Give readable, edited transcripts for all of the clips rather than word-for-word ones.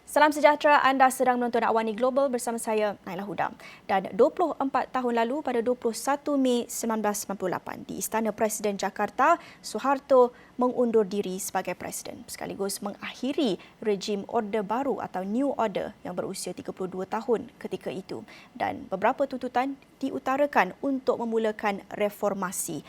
Salam sejahtera, anda sedang menonton Awani Global bersama saya, Naila Hudam. Dan 24 tahun lalu pada 21 Mei 1998 di Istana Presiden Jakarta, Suharto mengundur diri sebagai Presiden sekaligus mengakhiri rejim Orde Baru atau New Order yang berusia 32 tahun ketika itu. Dan beberapa tuntutan diutarakan untuk memulakan reformasi.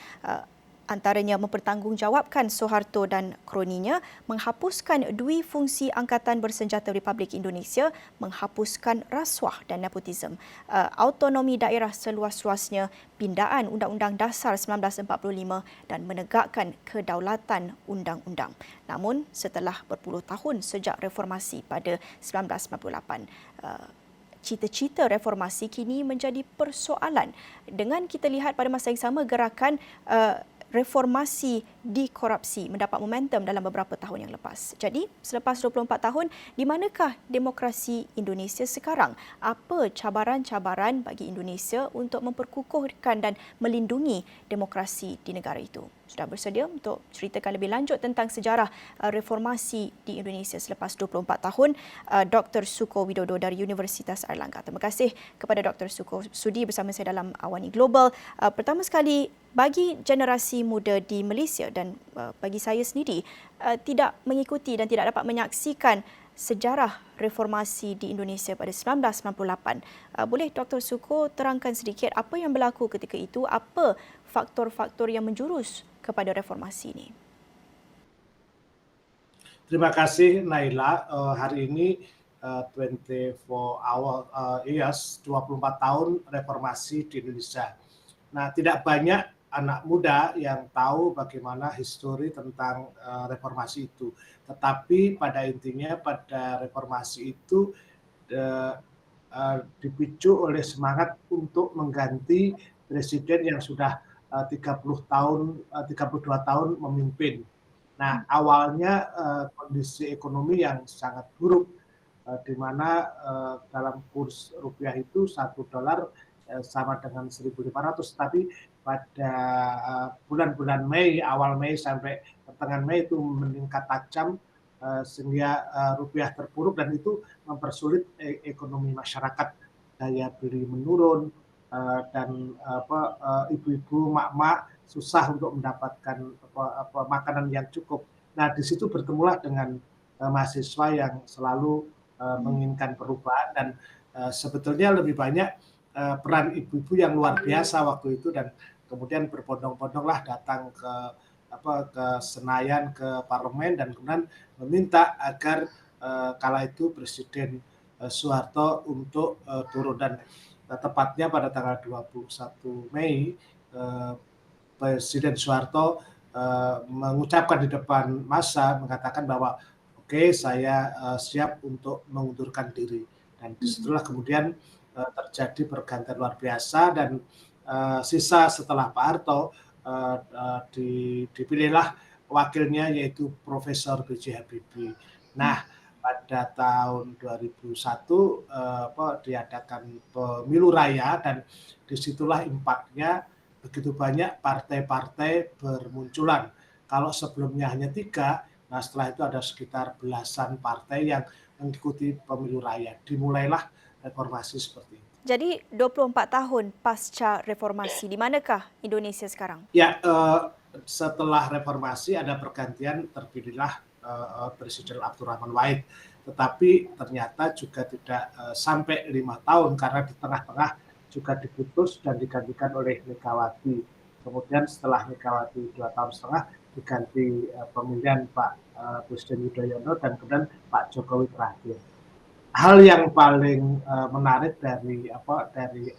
Antaranya mempertanggungjawabkan Suharto dan kroninya, menghapuskan dui fungsi Angkatan Bersenjata Republik Indonesia, menghapuskan rasuah dan nepotisme, autonomi daerah seluas-luasnya, pindaan Undang-Undang Dasar 1945 dan menegakkan kedaulatan undang-undang. Namun, setelah berpuluh tahun sejak reformasi pada 1998, cita-cita reformasi kini menjadi persoalan. Dengan kita lihat pada masa yang sama gerakan reformasi dikorupsi mendapat momentum dalam beberapa tahun yang lepas. Jadi, selepas 24 tahun, di manakah demokrasi Indonesia sekarang? Apa cabaran-cabaran bagi Indonesia untuk memperkukuhkan dan melindungi demokrasi di negara itu? Sudah bersedia untuk ceritakan lebih lanjut tentang sejarah reformasi di Indonesia selepas 24 tahun, Dr. Suko Widodo dari Universitas Airlangga. Terima kasih kepada Dr. Suko sudi bersama saya dalam Awani Global. Pertama sekali, bagi generasi muda di Malaysia dan bagi saya sendiri tidak mengikuti dan tidak dapat menyaksikan sejarah reformasi di Indonesia pada 1998. Boleh Dr. Suko terangkan sedikit apa yang berlaku ketika itu, apa faktor-faktor yang menjurus kepada reformasi ini? Terima kasih Naila. Hari ini 24 tahun reformasi di Indonesia. Nah, tidak banyak anak muda yang tahu bagaimana histori tentang reformasi itu. Tetapi pada intinya pada reformasi itu dipicu oleh semangat untuk mengganti presiden yang sudah 32 tahun memimpin. Nah, awalnya kondisi ekonomi yang sangat buruk, di mana dalam kurs rupiah itu $1 sama dengan 1.500, tapi pada bulan-bulan Mei, awal Mei sampai pertengahan Mei itu meningkat tajam sehingga rupiah terpuruk dan itu mempersulit ekonomi masyarakat, daya beli menurun dan ibu-ibu, mak-mak susah untuk mendapatkan makanan yang cukup. Nah, di situ bertemulah dengan mahasiswa yang selalu menginginkan perubahan dan sebetulnya lebih banyak peran ibu-ibu yang luar biasa waktu itu dan kemudian berbondong-bondonglah datang ke Senayan, ke parlemen dan kemudian meminta agar kala itu Presiden Soeharto untuk turun dan tepatnya pada tanggal 21 Mei Presiden Soeharto mengucapkan di depan massa mengatakan bahwa oke, saya siap untuk mengundurkan diri dan disitulah kemudian terjadi pergantian luar biasa dan sisa setelah Pak Harto dipilihlah wakilnya yaitu Profesor B.J. Habibie. Nah, pada tahun 2001 diadakan pemilu raya dan disitulah impaknya begitu banyak partai-partai bermunculan. Kalau sebelumnya hanya 3, nah setelah itu ada sekitar belasan partai yang mengikuti pemilu raya. Dimulailah reformasi seperti itu. Jadi 24 tahun pasca reformasi, di manakah Indonesia sekarang? Ya, setelah reformasi ada pergantian, terpilihlah Presiden Abdurrahman Wahid. Tetapi ternyata juga tidak sampai 5 tahun karena di tengah-tengah juga diputus dan digantikan oleh Megawati. Kemudian setelah Megawati 2 tahun setengah diganti pemilihan Pak Presiden Yudhoyono dan kemudian Pak Jokowi terakhir. Hal yang paling menarik dari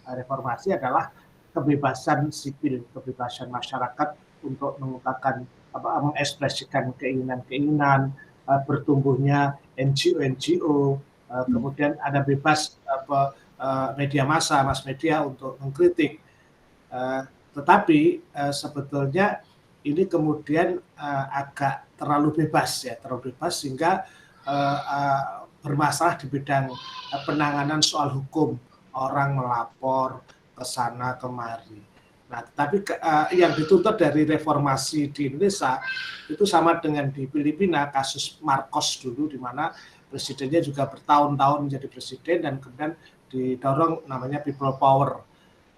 reformasi adalah kebebasan sipil, kebebasan masyarakat untuk mengungkapkan mengekspresikan keinginan-keinginan, bertumbuhnya NGO, kemudian ada bebas media massa, mass media untuk mengkritik. Tetapi sebetulnya ini kemudian agak terlalu bebas sehingga bermasalah di bidang penanganan soal hukum, orang melapor ke sana kemari. Nah, tetapi yang dituntut dari reformasi di Indonesia itu sama dengan di Filipina, kasus Marcos dulu, di mana presidennya juga bertahun-tahun menjadi presiden dan kemudian didorong namanya people power.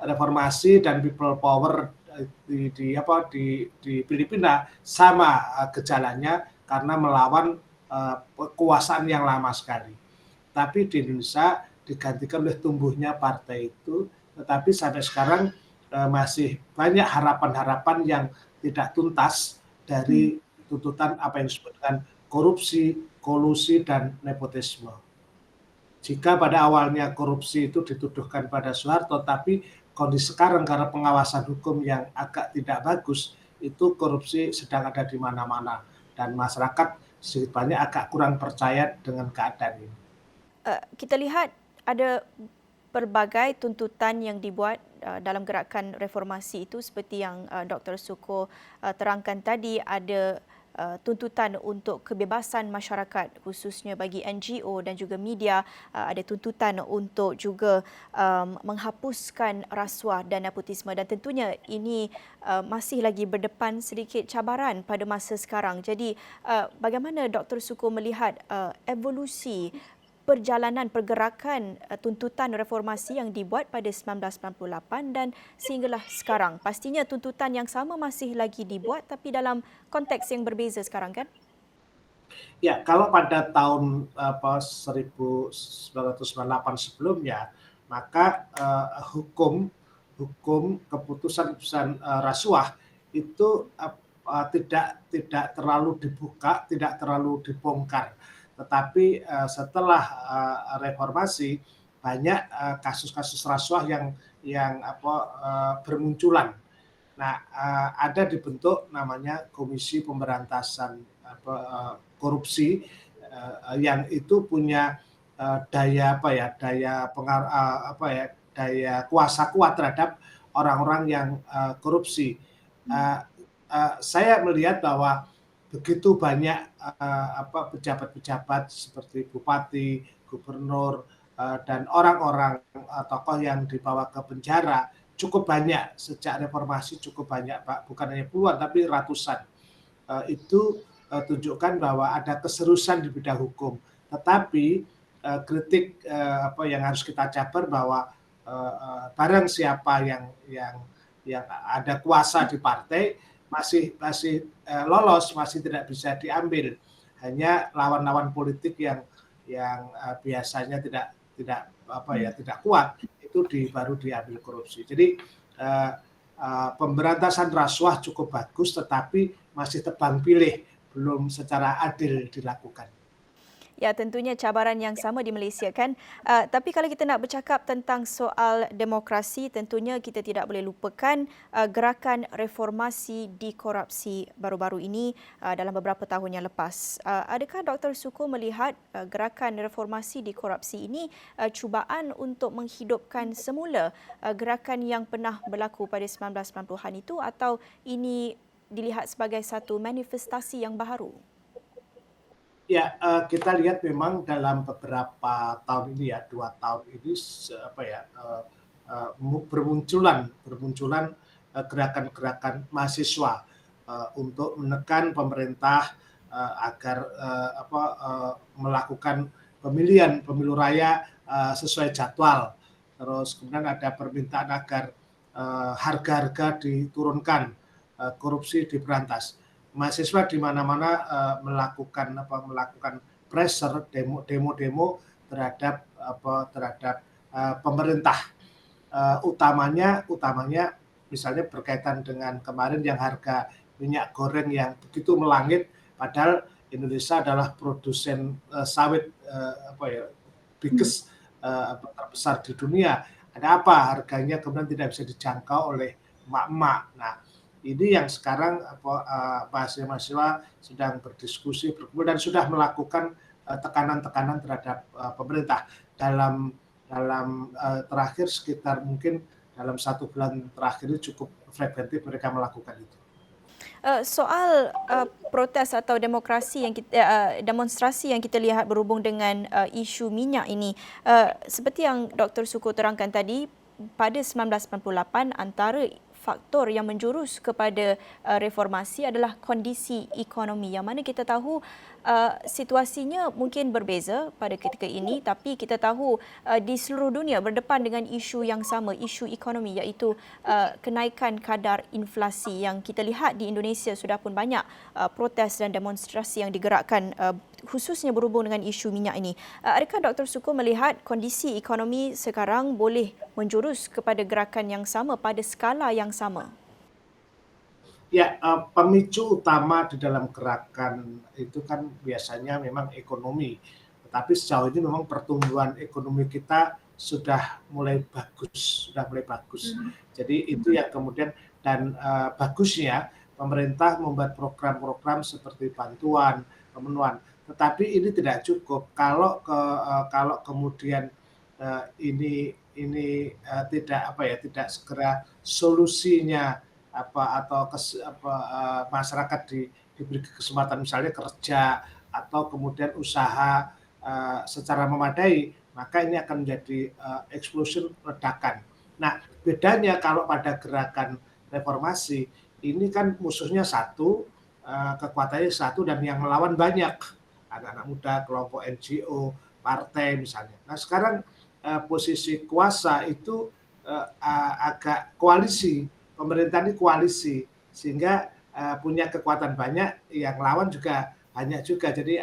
Reformasi dan people power di Filipina sama gejalanya karena melawan kekuasaan yang lama sekali. Tapi di Indonesia digantikan oleh tumbuhnya partai itu, tetapi sampai sekarang masih banyak harapan-harapan yang tidak tuntas dari tuntutan apa yang disebut dengan korupsi, kolusi, dan nepotisme. Jika pada awalnya korupsi itu dituduhkan pada Soeharto, tapi kondisi sekarang karena pengawasan hukum yang agak tidak bagus, itu korupsi sedang ada di mana-mana dan masyarakat sedikit banyak agak kurang percaya dengan keadaan ini. Kita lihat ada pelbagai tuntutan yang dibuat dalam gerakan reformasi itu seperti yang Dr. Suko terangkan tadi, ada tuntutan untuk kebebasan masyarakat khususnya bagi NGO dan juga media, ada tuntutan untuk juga menghapuskan rasuah dan nepotisme, dan tentunya ini masih lagi berdepan sedikit cabaran pada masa sekarang. Jadi bagaimana Dr. Suko melihat evolusi perjalanan pergerakan tuntutan reformasi yang dibuat pada 1998 dan sehinggalah sekarang? Pastinya tuntutan yang sama masih lagi dibuat tapi dalam konteks yang berbeza sekarang, kan? Ya, kalau pada tahun 1998 sebelumnya, maka hukum keputusan rasuah itu tidak terlalu dibuka, tidak terlalu dibongkar. Tetapi setelah reformasi banyak kasus-kasus rasuah yang bermunculan. Nah, ada dibentuk namanya Komisi Pemberantasan Korupsi yang itu punya daya daya kuasa kuat terhadap orang-orang yang korupsi. Saya melihat bahwa begitu banyak pejabat-pejabat seperti bupati, gubernur, dan orang-orang tokoh yang dibawa ke penjara cukup banyak sejak reformasi, cukup banyak, Pak, bukan hanya puluhan tapi ratusan. Itu tunjukkan bahwa ada keseriusan di bidang hukum. Tetapi kritik yang harus kita cabar bahwa barang siapa yang ada kuasa di partai masih lolos, masih tidak bisa diambil. Hanya lawan-lawan politik yang biasanya tidak kuat itu baru diambil korupsi. Jadi pemberantasan rasuah cukup bagus, tetapi masih tebang pilih, belum secara adil dilakukan. Ya, tentunya cabaran yang sama di Malaysia, kan. Tapi kalau kita nak bercakap tentang soal demokrasi, tentunya kita tidak boleh lupakan gerakan reformasi di korupsi baru-baru ini dalam beberapa tahun yang lepas. Adakah Dr. Suko melihat gerakan reformasi di korupsi ini cubaan untuk menghidupkan semula gerakan yang pernah berlaku pada 1990-an itu, atau ini dilihat sebagai satu manifestasi yang baru? Ya, kita lihat memang dalam beberapa tahun ini ya, 2 tahun ini bermunculan gerakan-gerakan mahasiswa untuk menekan pemerintah agar melakukan pemilu raya sesuai jadwal. Terus kemudian ada permintaan agar harga-harga diturunkan, korupsi diberantas. Mahasiswa di mana-mana melakukan pressure, demo terhadap pemerintah, utamanya misalnya berkaitan dengan kemarin yang harga minyak goreng yang begitu melangit, padahal Indonesia adalah produsen sawit biggest terbesar di dunia. Ada apa harganya kemudian tidak bisa dijangkau oleh emak-emak. Nah, ini yang sekarang mahasiswa sedang berdiskusi, berkumpul dan sudah melakukan tekanan-tekanan terhadap pemerintah. Dalam terakhir sekitar mungkin dalam 1 bulan terakhir ini cukup frekuentif mereka melakukan itu. Soal protes atau demonstrasi yang kita lihat berhubung dengan isu minyak ini, seperti yang Dr. Suko terangkan tadi, pada 1998 antara faktor yang menjurus kepada reformasi adalah kondisi ekonomi, yang mana kita tahu situasinya mungkin berbeza pada ketika ini, tapi kita tahu di seluruh dunia berdepan dengan isu yang sama, isu ekonomi, iaitu kenaikan kadar inflasi yang kita lihat di Indonesia sudah pun banyak protes dan demonstrasi yang digerakkan khususnya berhubung dengan isu minyak ini. Adakah Dr. Suko melihat kondisi ekonomi sekarang boleh menjurus kepada gerakan yang sama pada skala yang sama? Ya, pemicu utama di dalam gerakan itu kan biasanya memang ekonomi. Tetapi sejauh ini memang pertumbuhan ekonomi kita sudah mulai bagus. Jadi itu yang kemudian dan bagusnya pemerintah membuat program-program seperti bantuan, pemenuhan. Tetapi ini tidak cukup kalau kemudian tidak segera solusinya masyarakat diberi kesempatan misalnya kerja atau kemudian usaha secara memadai, maka ini akan menjadi explosion, ledakan. Nah, bedanya kalau pada gerakan reformasi ini kan musuhnya satu, kekuatannya satu dan yang melawan banyak, anak-anak muda, kelompok NGO, partai misalnya. Nah, sekarang posisi kuasa itu agak koalisi. Pemerintah ini koalisi sehingga punya kekuatan banyak, yang lawan juga banyak juga, jadi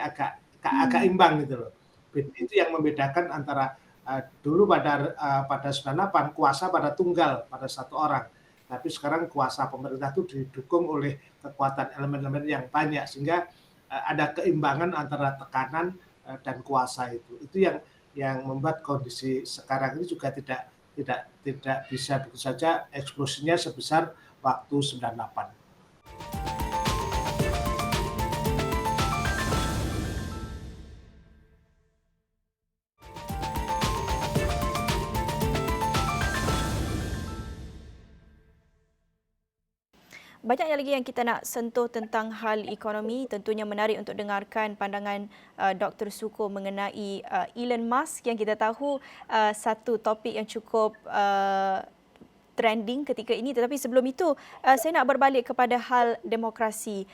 agak imbang gitu loh. Itu yang membedakan antara dulu pada 98 kuasa pada tunggal, pada satu orang, tapi sekarang kuasa pemerintah itu didukung oleh kekuatan elemen-elemen yang banyak sehingga ada keimbangan antara tekanan dan kuasa itu yang membuat kondisi sekarang ini juga tidak bisa begitu saja eksplosinya sebesar waktu 98. Banyak lagi yang kita nak sentuh tentang hal ekonomi. Tentunya menarik untuk dengarkan pandangan Dr. Suko mengenai Elon Musk, yang kita tahu satu topik yang cukup trending ketika ini. Tetapi sebelum itu, saya nak berbalik kepada hal demokrasi.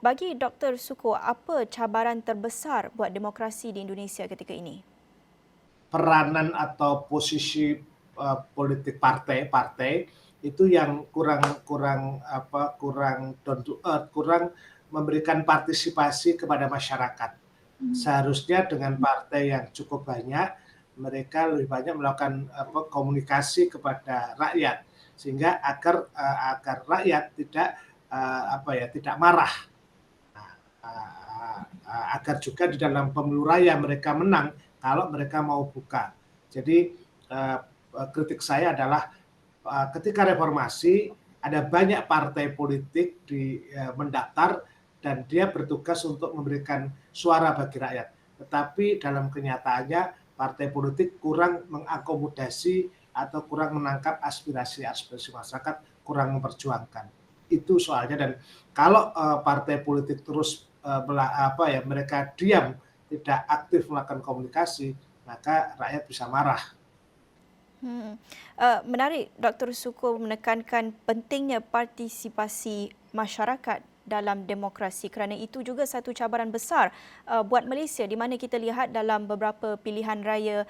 Bagi Dr. Suko, apa cabaran terbesar buat demokrasi di Indonesia ketika ini? Peranan atau posisi politik partai itu yang kurang down to earth, kurang memberikan partisipasi kepada masyarakat. Seharusnya dengan partai yang cukup banyak, mereka lebih banyak melakukan komunikasi kepada rakyat sehingga agar rakyat tidak marah. Agar juga di dalam pemilu raya mereka menang kalau mereka mau buka. Jadi kritik saya adalah ketika reformasi ada banyak partai politik mendaftar dan dia bertugas untuk memberikan suara bagi rakyat. Tetapi dalam kenyataannya partai politik kurang mengakomodasi atau kurang menangkap aspirasi masyarakat, kurang memperjuangkan. Itu soalnya. Dan kalau partai politik terus mereka diam, tidak aktif melakukan komunikasi, maka rakyat bisa marah. Menarik Dr. Suko menekankan pentingnya partisipasi masyarakat dalam demokrasi, kerana itu juga satu cabaran besar buat Malaysia, di mana kita lihat dalam beberapa pilihan raya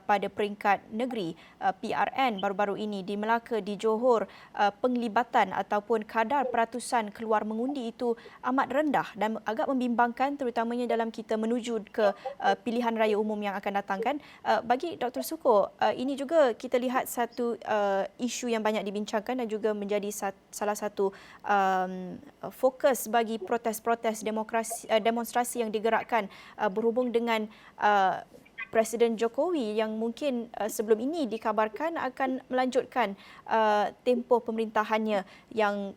pada peringkat negeri, PRN baru-baru ini di Melaka, di Johor, penglibatan ataupun kadar peratusan keluar mengundi itu amat rendah dan agak membimbangkan, terutamanya dalam kita menuju ke pilihan raya umum yang akan datang kan. Bagi Dr. Suko, ini juga kita lihat satu isu yang banyak dibincangkan dan juga menjadi salah satu fokus bagi protes-protes demonstrasi yang digerakkan berhubung dengan Presiden Jokowi yang mungkin sebelum ini dikabarkan akan melanjutkan tempoh pemerintahannya yang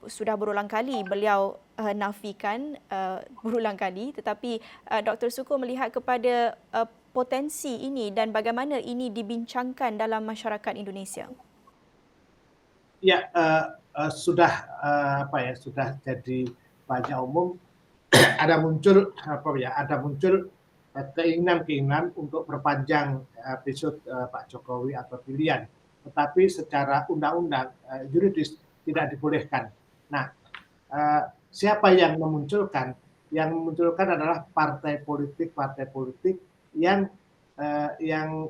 sudah berulang kali beliau nafikan berulang kali. Tetapi Dr. Suko melihat kepada potensi ini dan bagaimana ini dibincangkan dalam masyarakat Indonesia. Ya, sudah jadi banyak umum. ada muncul keinginan untuk perpanjang episode Pak Jokowi atau pilihan tetapi secara undang-undang yuridis tidak dibolehkan. Nah, siapa yang memunculkan? Yang memunculkan adalah partai politik yang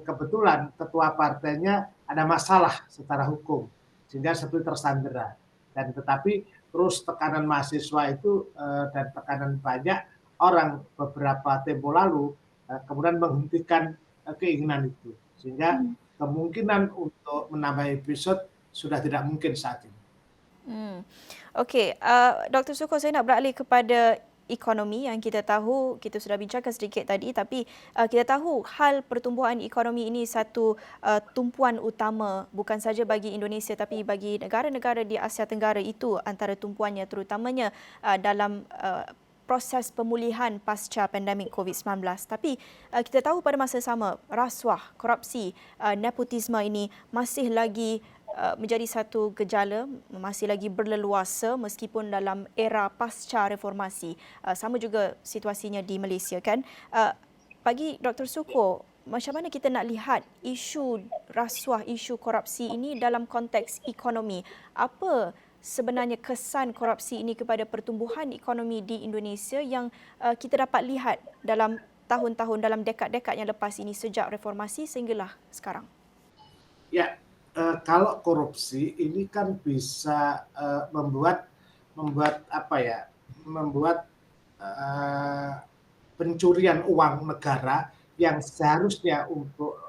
kebetulan ketua partainya ada masalah secara hukum sehingga seperti tersandera. Dan tetapi terus tekanan mahasiswa itu dan tekanan banyak orang beberapa tempo lalu kemudian menghentikan keinginan itu, sehingga kemungkinan untuk menambah episode sudah tidak mungkin saat ini. Okey, Dr. Suko, saya nak beralih kepada ekonomi yang kita tahu, kita sudah bincangkan sedikit tadi, tapi kita tahu hal pertumbuhan ekonomi ini satu tumpuan utama bukan saja bagi Indonesia tapi bagi negara-negara di Asia Tenggara, itu antara tumpuannya terutamanya dalam proses pemulihan pasca pandemik COVID-19. Tapi kita tahu pada masa sama rasuah, korupsi, nepotisme ini masih lagi menjadi satu gejala, masih lagi berleluasa meskipun dalam era pasca reformasi. Sama juga situasinya di Malaysia, kan? Bagi Dr. Suko, macam mana kita nak lihat isu rasuah, isu korupsi ini dalam konteks ekonomi? Apa sebenarnya kesan korupsi ini kepada pertumbuhan ekonomi di Indonesia yang kita dapat lihat dalam tahun-tahun, dalam dekad-dekad yang lepas ini sejak reformasi sehinggalah sekarang? Ya, kalau korupsi ini kan bisa membuat pencurian uang negara yang seharusnya untuk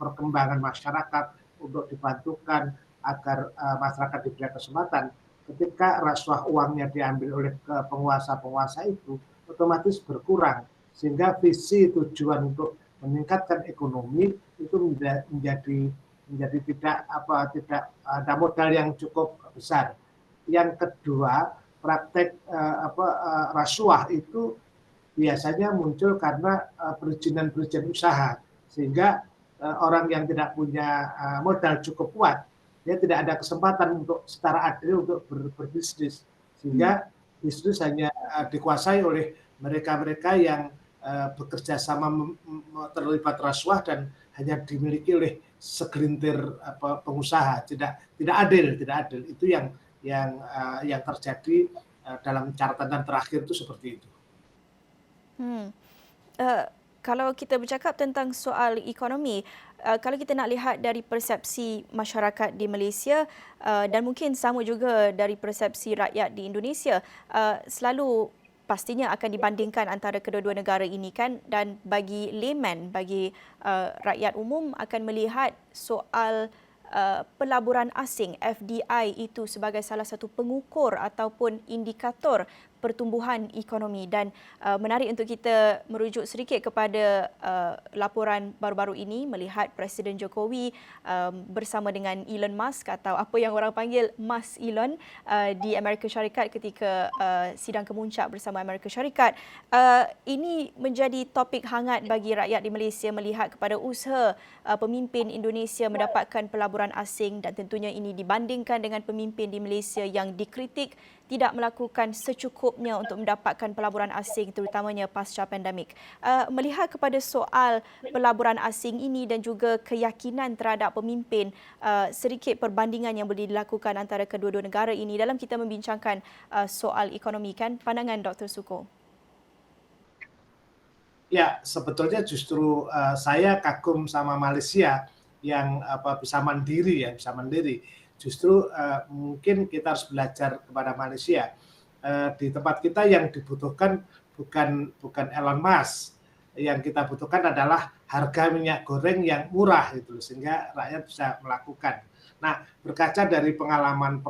perkembangan masyarakat, untuk dibantukan agar masyarakat diberi kesempatan. Ketika rasuah uangnya diambil oleh penguasa-penguasa itu, otomatis berkurang, sehingga visi tujuan untuk meningkatkan ekonomi itu menjadi tidak ada modal yang cukup besar. Yang kedua, praktek rasuah itu biasanya muncul karena perizinan usaha, sehingga orang yang tidak punya modal cukup kuat, dia tidak ada kesempatan untuk secara adil untuk berbisnis, sehingga bisnis hanya dikuasai oleh mereka-mereka yang bekerja sama terlibat rasuah dan hanya dimiliki oleh segelintir pengusaha. Tidak adil itu yang terjadi dalam catatan terakhir itu seperti itu. Kalau kita bercakap tentang soal ekonomi, kalau kita nak lihat dari persepsi masyarakat di Malaysia dan mungkin sama juga dari persepsi rakyat di Indonesia, selalu pastinya akan dibandingkan antara kedua-dua negara ini, kan? Dan bagi layman, bagi rakyat umum akan melihat soal pelaburan asing FDI itu sebagai salah satu pengukur ataupun indikator pertumbuhan ekonomi. Dan menarik untuk kita merujuk sedikit kepada laporan baru-baru ini melihat Presiden Jokowi bersama dengan Elon Musk, atau apa yang orang panggil Mas Elon, di Amerika Syarikat ketika sidang kemuncak bersama Amerika Syarikat. Ini menjadi topik hangat bagi rakyat di Malaysia melihat kepada usaha pemimpin Indonesia mendapatkan pelaburan asing, dan tentunya ini dibandingkan dengan pemimpin di Malaysia yang dikritik tidak melakukan secukupnya untuk mendapatkan pelaburan asing, terutamanya pasca pandemik. Melihat kepada soal pelaburan asing ini dan juga keyakinan terhadap pemimpin, sedikit perbandingan yang boleh dilakukan antara kedua-dua negara ini dalam kita membincangkan soal ekonomi, kan? Pandangan Dr. Suko. Ya, sebetulnya justru saya kagum sama Malaysia yang bisa mandiri. Justru mungkin kita harus belajar kepada Malaysia. Di tempat kita yang dibutuhkan bukan Elon Musk, yang kita butuhkan adalah harga minyak goreng yang murah itu, sehingga rakyat bisa melakukan. Nah, berkaca dari pengalaman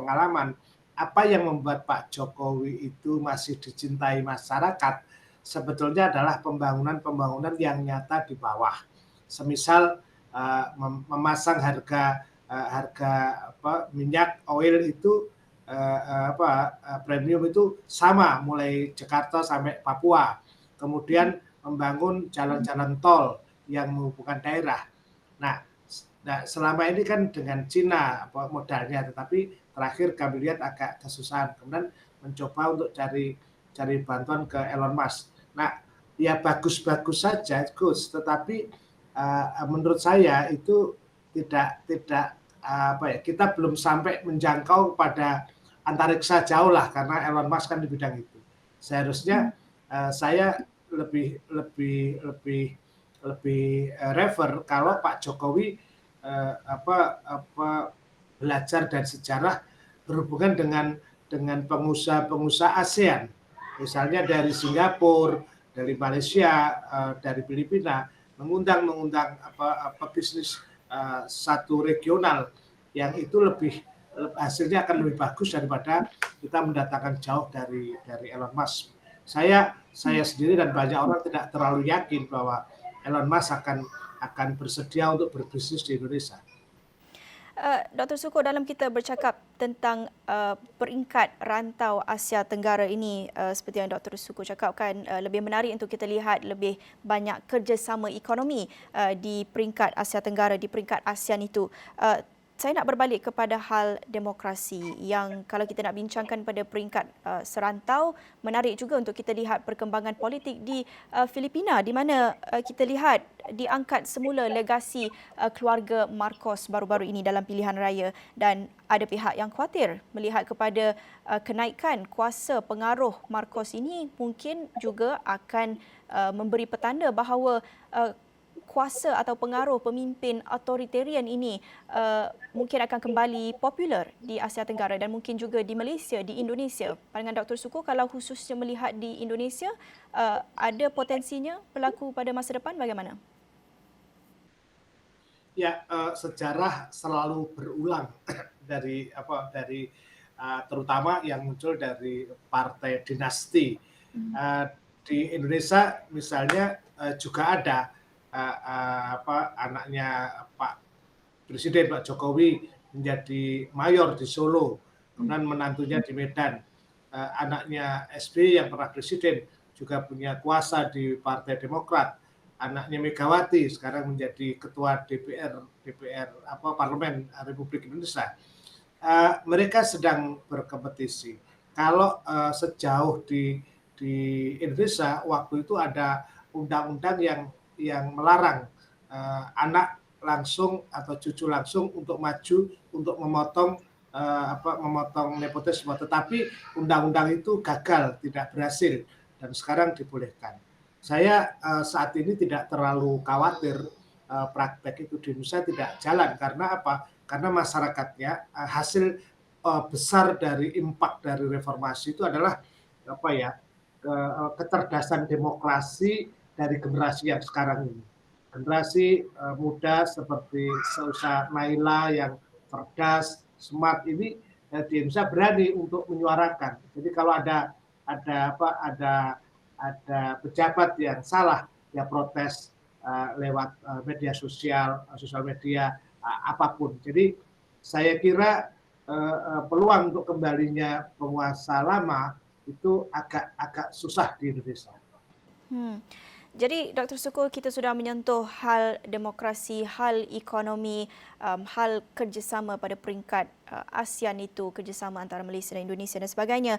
apa yang membuat Pak Jokowi itu masih dicintai masyarakat, sebetulnya adalah pembangunan yang nyata di bawah. Semisal memasang harga minyak oil itu premium itu sama mulai Jakarta sampai Papua. Kemudian membangun jalan-jalan tol yang menghubungkan daerah. Nah, selama ini kan dengan Cina modalnya, tetapi terakhir kami lihat agak kesusahan. Kemudian mencoba untuk cari bantuan ke Elon Musk. Nah, ya bagus-bagus saja, Gus. Tetapi menurut saya itu tidak kita belum sampai menjangkau pada antariksa jauh lah karena Elon Musk kan di bidang itu. Seharusnya saya lebih lebih lebih lebih refer kalau Pak Jokowi belajar dari sejarah berhubungan dengan pengusaha-pengusaha ASEAN, misalnya dari Singapura, dari Malaysia, dari Filipina, mengundang bisnis satu regional yang itu hasilnya akan lebih bagus daripada kita mendatangkan jauh dari Elon Musk. Saya sendiri dan banyak orang tidak terlalu yakin bahwa Elon Musk akan bersedia untuk berbisnis di Indonesia. Dr. Suko, dalam kita bercakap tentang peringkat rantau Asia Tenggara ini, seperti yang Dr. Suko cakapkan, lebih menarik untuk kita lihat lebih banyak kerjasama ekonomi di peringkat Asia Tenggara, di peringkat ASEAN itu. Saya nak berbalik kepada hal demokrasi yang kalau kita nak bincangkan pada peringkat serantau, menarik juga untuk kita lihat perkembangan politik di Filipina di mana kita lihat diangkat semula legasi keluarga Marcos baru-baru ini dalam pilihan raya dan ada pihak yang khawatir melihat kepada kenaikan kuasa pengaruh Marcos ini mungkin juga akan memberi petanda bahawa kuasa atau pengaruh pemimpin authoritarian ini mungkin akan kembali popular di Asia Tenggara dan mungkin juga di Malaysia, di Indonesia. Pandangan Dr. Suko, kalau khususnya melihat di Indonesia, ada potensinya berlaku pada masa depan bagaimana? Ya, sejarah selalu berulang dari terutama yang muncul dari partai dinasti. Di Indonesia misalnya juga ada anaknya Pak Presiden Pak Jokowi menjadi mayor di Solo, kemudian menantunya di Medan. Anaknya SBY yang pernah presiden juga punya kuasa di Partai Demokrat. Anaknya Megawati sekarang menjadi ketua DPR Parlemen Republik Indonesia. Mereka sedang berkompetisi. Kalau sejauh di Indonesia waktu itu ada undang-undang yang melarang anak langsung atau cucu langsung untuk maju untuk memotong nepotisme, tetapi undang-undang itu gagal, tidak berhasil dan sekarang dibolehkan. Saya saat ini tidak terlalu khawatir praktek itu di Indonesia tidak jalan karena apa? Karena masyarakatnya hasil besar dari impact dari reformasi itu adalah kecerdasan demokrasi dari generasi yang sekarang ini. Generasi muda seperti Seusa Naila yang cerdas, smart ini di Indonesia berani untuk menyuarakan. Jadi kalau ada pejabat yang salah, ya protes lewat media sosial media apapun. Jadi saya kira peluang untuk kembalinya penguasa lama itu agak susah di Indonesia. Jadi Dr. Suko, kita sudah menyentuh hal demokrasi, hal ekonomi, hal kerjasama pada peringkat ASEAN itu, kerjasama antara Malaysia dan Indonesia dan sebagainya.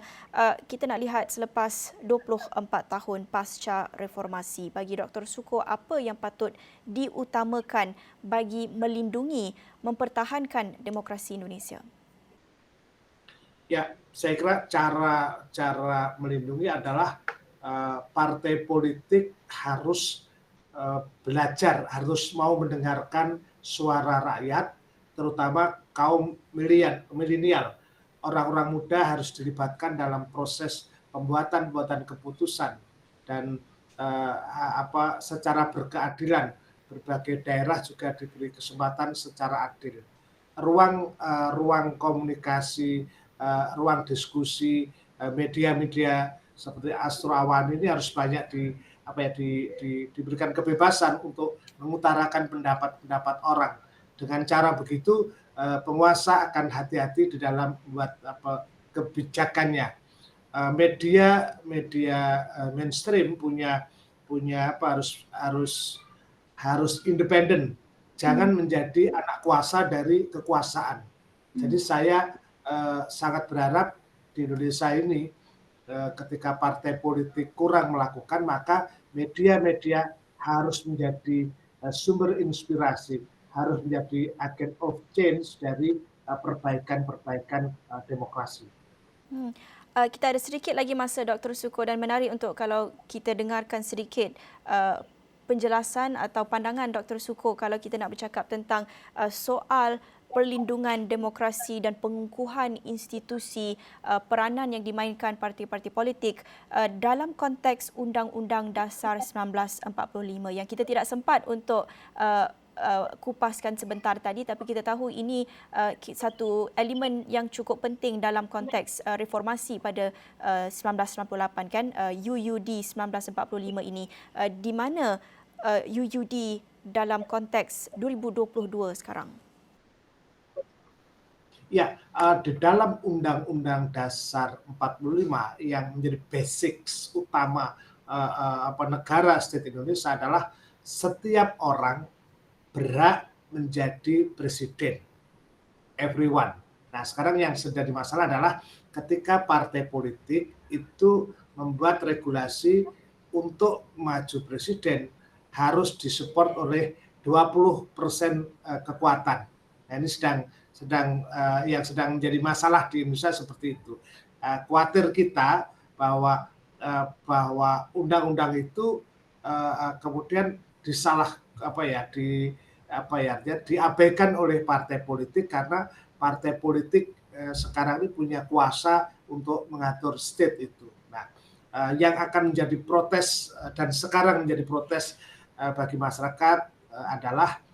Kita nak lihat selepas 24 tahun pasca reformasi, bagi Dr. Suko, apa yang patut diutamakan bagi melindungi, mempertahankan demokrasi Indonesia? Ya, saya kira cara melindungi adalah partai politik harus belajar, harus mau mendengarkan suara rakyat, terutama kaum milenial. Orang-orang muda harus dilibatkan dalam proses pembuatan keputusan dan secara berkeadilan. Berbagai daerah juga diberi kesempatan secara adil. Ruang komunikasi, ruang diskusi, media-media seperti Astro Awan ini harus banyak diberikan kebebasan untuk mengutarakan pendapat orang. Dengan cara begitu penguasa akan hati-hati di dalam membuat kebijakannya. Media mainstream harus independen, jangan menjadi anak kuasa dari kekuasaan. Jadi saya sangat berharap di Indonesia ini ketika partai politik kurang melakukan, maka media-media harus menjadi sumber inspirasi, harus menjadi agent of change dari perbaikan-perbaikan demokrasi. Hmm. Kita ada sedikit lagi masa Dr. Suko dan menarik untuk kalau kita dengarkan sedikit penjelasan atau pandangan Dr. Suko kalau kita nak bercakap tentang soal perlindungan demokrasi dan pengukuhan institusi peranan yang dimainkan parti-parti politik dalam konteks Undang-Undang Dasar 1945 yang kita tidak sempat untuk kupaskan sebentar tadi, tapi kita tahu ini satu elemen yang cukup penting dalam konteks reformasi pada 1998 kan, UUD 1945 ini, di mana UUD dalam konteks 2022 sekarang. Ya, di dalam Undang-Undang Dasar 45 yang menjadi basics utama negara state Indonesia adalah setiap orang berhak menjadi presiden, everyone. Nah, sekarang yang sedang masalah adalah ketika partai politik itu membuat regulasi untuk maju presiden harus disupport oleh 20% kekuatan. Nah, ini yang sedang menjadi masalah di Indonesia seperti itu. Khawatir kita bahwa undang-undang itu kemudian diabaikan oleh partai politik karena partai politik sekarang ini punya kuasa untuk mengatur state itu. Nah, yang akan menjadi protes dan sekarang menjadi protes bagi masyarakat adalah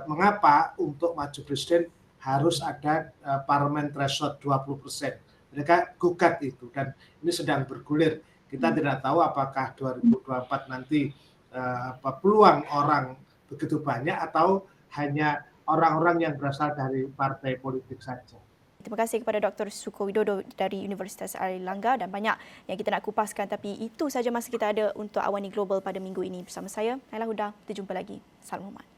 mengapa untuk maju presiden harus ada parliament threshold 20%. Mereka gugat itu dan ini sedang bergulir. Kita tidak tahu apakah 2024 nanti peluang orang begitu banyak atau hanya orang-orang yang berasal dari partai politik saja. Terima kasih kepada Dr. Suko Widodo dari Universitas Airlangga dan banyak yang kita nak kupaskan, tapi itu saja masa kita ada untuk Awani Global pada minggu ini. Bersama saya, Naila Huda. Kita jumpa lagi. Salam hormat.